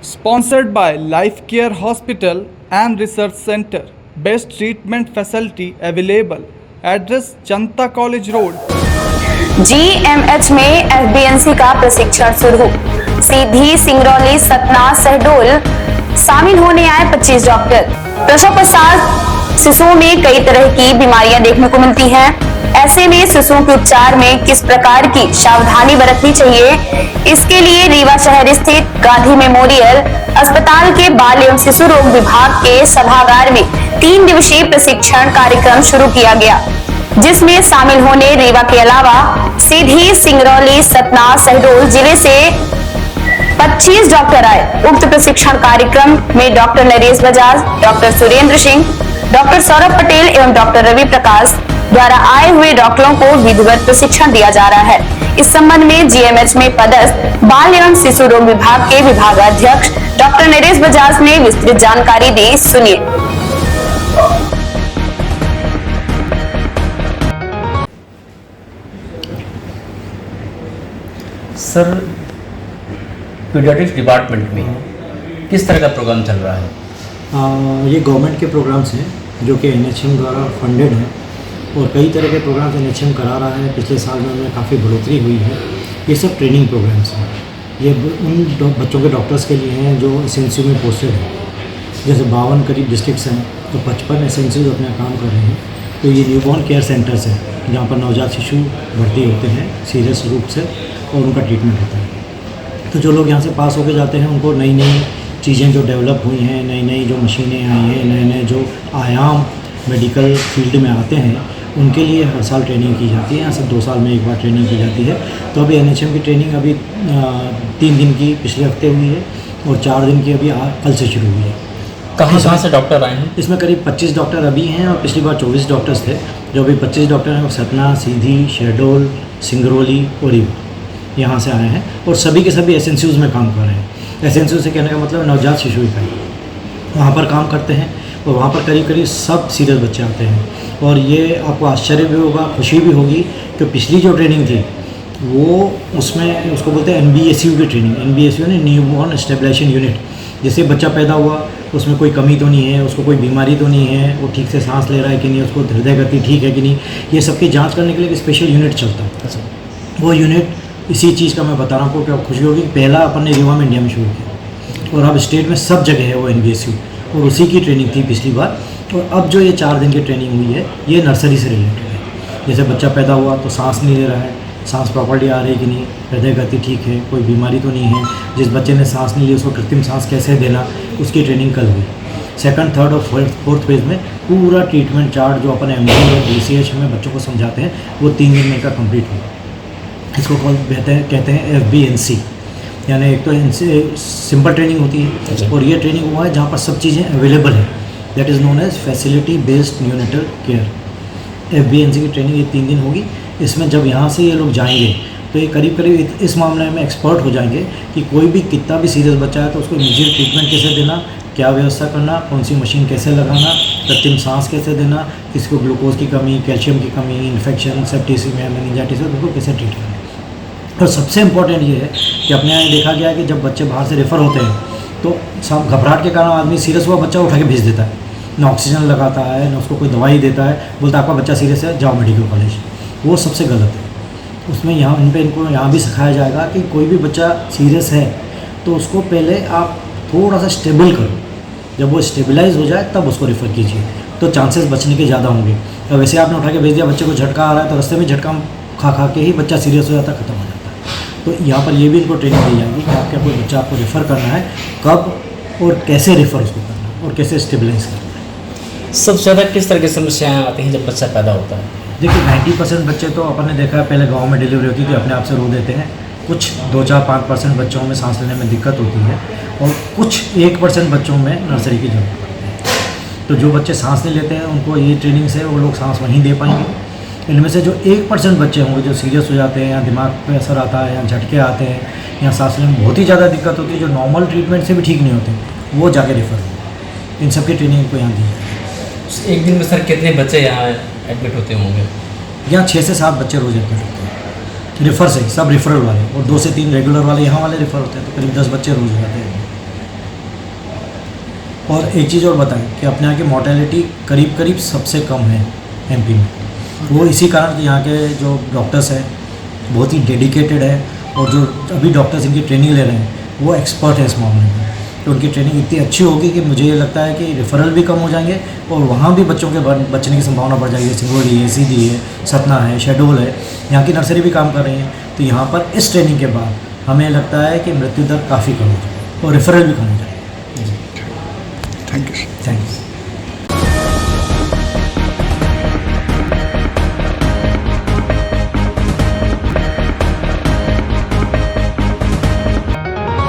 Sponsored by Life Care Hospital and Research Center. Best treatment facility available. Address Janata college road. GMH में FBNC का प्रशिक्षण शुरू। सीधी, सिंगरौली, सतना, शहडोल शामिल होने आए 25 डॉक्टर। प्रसव पश्चात शिशुओं में कई तरह की बीमारियां देखने को मिलती हैं। ऐसे में शिशुओं के उपचार में किस प्रकार की सावधानी बरतनी चाहिए, इसके लिए रीवा शहर स्थित गांधी मेमोरियल अस्पताल के बाल एवं शिशु रोग विभाग के सभागार में 3 दिवसीय प्रशिक्षण कार्यक्रम शुरू किया गया, जिसमें शामिल होने रीवा के अलावा सीधी, सिंगरौली, सतना, शहडोल जिले से 25 डॉक्टर आए। उक्त प्रशिक्षण कार्यक्रम में doctor Naresh Bajaj, doctor Surendra Singh, doctor Saurabh Patel एवं डॉक्टर रवि प्रकाश द्वारा आए हुए डॉक्टरों को विधिवत प्रशिक्षण दिया जा रहा है। इस संबंध में GMH में पदस्थ बाल एवं शिशु रोग विभाग के विभागाध्यक्ष डॉक्टर नरेश बजाज ने विस्तृत जानकारी दी। सुनिए। सर, पीडियाट्रिक्स डिपार्टमेंट में किस तरह का प्रोग्राम चल रहा है? ये गवर्नमेंट के प्रोग्राम्स हैं जो कि NHM द्वारा फंडेड हैं और कई तरह के प्रोग्राम्स NHM करा रहा है। पिछले साल में उनमें काफ़ी बढ़ोतरी हुई है। ये सब ट्रेनिंग प्रोग्राम्स हैं। ये उन बच्चों के डॉक्टर्स के लिए हैं जो SNCU में पोस्टेड हैं। जैसे 52 करीब डिस्ट्रिक्ट्स हैं तो 55 SNCUs अपना काम कर रहे हैं। तो ये न्यूबॉर्न केयर सेंटर्स हैं जहाँ पर नवजात शिशु भर्ती होते हैं सीरियस रूप से और उनका ट्रीटमेंट होता है। तो जो लोग यहाँ से पास होकर जाते हैं उनको नई नई चीज़ें जो डेवलप हुई हैं, नई नई जो मशीनें आई हैं, नए नए जो आयाम मेडिकल फील्ड में आते हैं, उनके लिए हर साल ट्रेनिंग की जाती है। यहाँ से 2 साल में एक बार ट्रेनिंग की जाती है। तो अभी NHM की ट्रेनिंग अभी 3 दिन की पिछले हफ्ते हुई है और 4 दिन की अभी कल से शुरू हुई है। कहाँ से डॉक्टर आए हैं? इसमें करीब 25 डॉक्टर अभी हैं और पिछली बार 24 डॉक्टर्स थे। जो अभी 25 डॉक्टर हैं वो सतना, सीधी, शहडोल, सिंगरौली और रीवा यहाँ से आए हैं और सभी के सभी SNCUs में काम कर रहे हैं। SNCU से कहने का मतलब नवजात शिशु इकाई, वहाँ पर काम करते हैं और वहाँ पर करीब करीब सब सीरियस बच्चे आते हैं। और ये आपको आश्चर्य भी होगा, खुशी भी होगी कि पिछली जो ट्रेनिंग थी वो उसमें उसको बोलते हैं NBSU की ट्रेनिंग। NBSU यानी न्यूबॉर्न स्टेबलाइजेशन यूनिट। जैसे बच्चा पैदा हुआ उसमें कोई कमी तो नहीं है, उसको कोई बीमारी तो नहीं है, वो ठीक से सांस ले रहा है कि नहीं, उसको हृदय गति ठीक है कि नहीं, ये सबकी जाँच करने के लिए एक स्पेशल यूनिट चलता है। वो यूनिट इसी चीज़ का मैं बता रहा हूँ आपको, क्या खुशी होगी। पहला अपन ने रीवा में इंडिया में शुरू किया और अब स्टेट में सब जगह है वो NBSU और उसी की ट्रेनिंग थी पिछली बार। और अब जो ये 4 दिन की ट्रेनिंग हुई है ये नर्सरी से रिलेटेड है। जैसे बच्चा पैदा हुआ तो सांस नहीं ले रहा है, सांस प्रॉपर्ली आ रही है कि नहीं, हृदय गति ठीक है, कोई बीमारी तो नहीं है। जिस बच्चे ने सांस नहीं ली उसको कृत्रिम सांस कैसे देना, उसकी ट्रेनिंग कल हुई। 2nd, 3rd और 4th फेज़ में पूरा ट्रीटमेंट चार्ट जो अपन MD और DCH में बच्चों को समझाते हैं वो 3 दिन में का कम्प्लीट हुआ। इसको कहते हैं FBNC, यानी एक तो सिंपल ट्रेनिंग होती है और ये ट्रेनिंग हुआ है जहाँ पर सब चीज़ें अवेलेबल है। That is known as facility based neonatal care. FBNC की ट्रेनिंग ये 3 दिन होगी। इसमें जब यहाँ से ये लोग जाएंगे तो ये करीब करीब इस मामले में एक्सपर्ट हो जाएंगे कि कोई भी कितना भी सीरियस बच्चा है तो उसको इमीडिएट ट्रीटमेंट कैसे देना, क्या व्यवस्था करना, कौन सी मशीन कैसे लगाना, कृत्रिम सांस कैसे देना, किसी को ग्लूकोज की कमी, कैल्शियम की कमी, इन्फेक्शन, सेप्टिसिमिया, मेनिंजाइटिस है, उनको कैसे ट्रीट करना। और सबसे इम्पोर्टेंट ये है कि अपने यहाँ देखा गया है कि जब बच्चे बाहर से रेफ़र होते हैं तो सब घबराहट के कारण आदमी सीरियस हुआ बच्चा उठा के भेज देता है, ना ऑक्सीजन लगाता है, ना उसको कोई दवाई देता है, बोलता है आपका बच्चा सीरियस है, जाओ मेडिकल कॉलेज। वो सबसे गलत है। उसमें यहाँ इनको यहाँ भी सिखाया जाएगा कि कोई भी बच्चा सीरियस है तो उसको पहले आप थोड़ा सा स्टेबल करो। जब वो स्टेबलाइज हो जाए तब उसको रेफ़र कीजिए तो चांसेस बचने के ज़्यादा होंगे। तो वैसे आपने उठा के भेज दिया, बच्चे को झटका आ रहा है तो रास्ते में झटका खा के ही बच्चा सीरियस हो जाता है, ख़त्म हो जाता है। तो यहाँ पर ये भी इनको ट्रेनिंग दी जाएगी कि आपका कोई बच्चा आपको रेफ़र करना है, कब और कैसे रेफ़र उसको करना है और कैसे स्टेबलाइज करना है। सबसे ज़्यादा किस तरह की समस्याएं आती हैं जब बच्चा पैदा होता है? देखिए 90% बच्चे तो अपन ने देखा है पहले गांव में डिलीवरी होती थी अपने आप से रो देते हैं। कुछ 2-4-5% बच्चों में सांस लेने में दिक्कत होती है और कुछ 1% बच्चों में नर्सरी की जरूरत पड़ती है। तो जो बच्चे सांस नहीं लेते हैं उनको ये ट्रेनिंग से वो लोग सांस वहीं दे पाएंगे। इनमें से जो 1% बच्चे होंगे जो सीरियस हो जाते हैं या दिमाग पे असर आता है या झटके आते हैं या सांस लेने में बहुत ही ज़्यादा दिक्कत होती है, जो नॉर्मल ट्रीटमेंट से भी ठीक नहीं होते, वो जाके रेफ़र होंगे। इन सब की ट्रेनिंग को यहाँ दी है। एक दिन में सर कितने बच्चे यहाँ एडमिट होते होंगे? यहाँ 6 से 7 बच्चे रोज़ एडमिट होते हैं रेफ़र से, सब रेफरल वाले, और 2 से 3 रेगुलर वाले यहाँ वाले रेफ़र होते हैं, तो करीब 10 बच्चे रोज़ हो जाते हैं। और एक चीज़ और बताएं कि अपने यहाँ की मोर्टेलिटी करीब करीब सबसे कम है एमपी में। वो इसी कारण कि यहाँ के जो डॉक्टर्स हैं बहुत ही डेडिकेटेड है, और जो अभी डॉक्टर्स इनकी ट्रेनिंग ले रहे हैं वो एक्सपर्ट है इस मामले में। तो उनकी ट्रेनिंग इतनी अच्छी होगी कि मुझे ये लगता है कि रेफरल भी कम हो जाएंगे और वहाँ भी बच्चों के बचने की संभावना बढ़ जाएगी। सिंगरौली है, सीधी है, सतना है, शहडोल है, यहाँ की नर्सरी भी काम कर रही हैं। तो यहाँ पर इस ट्रेनिंग के बाद हमें लगता है कि मृत्यु दर काफ़ी कम हो जाएगी और रेफरल भी कम हो जाएगी। Thank you. Thank you.